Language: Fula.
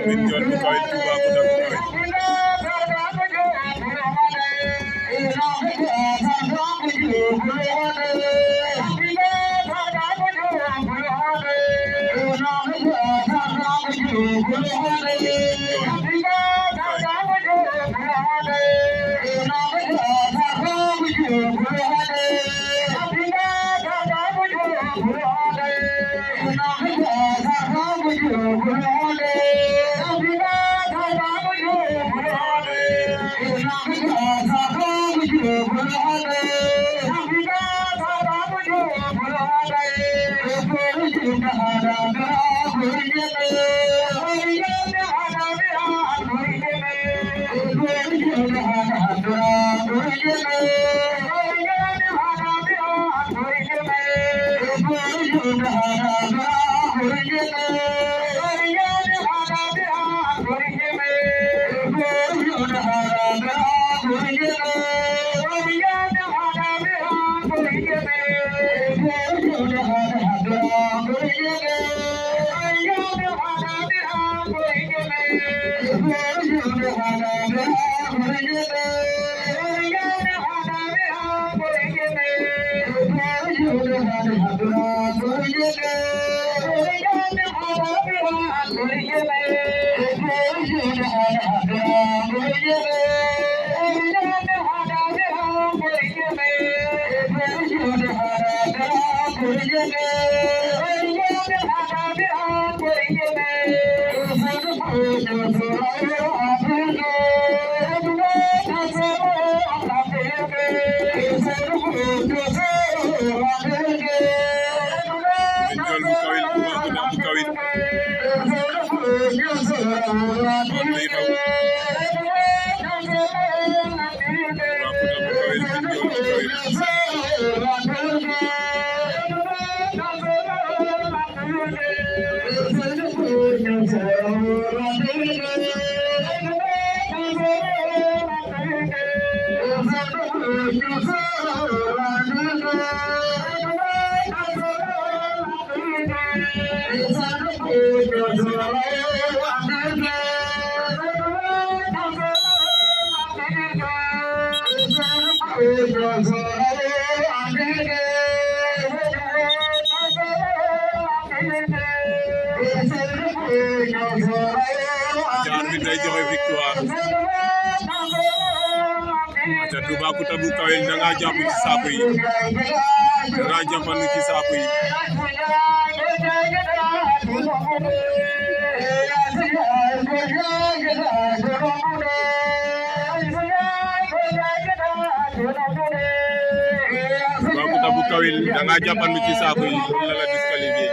Min Ndiol bu Kawel Toubacouta bu Kawel Toubacouta bu Kawel da nga jàpp ci saaku yi da nga jàppandu ci saaku yi Toubacouta bu Kawel da nga jàppandu ci saaku yi loolu la disqualifié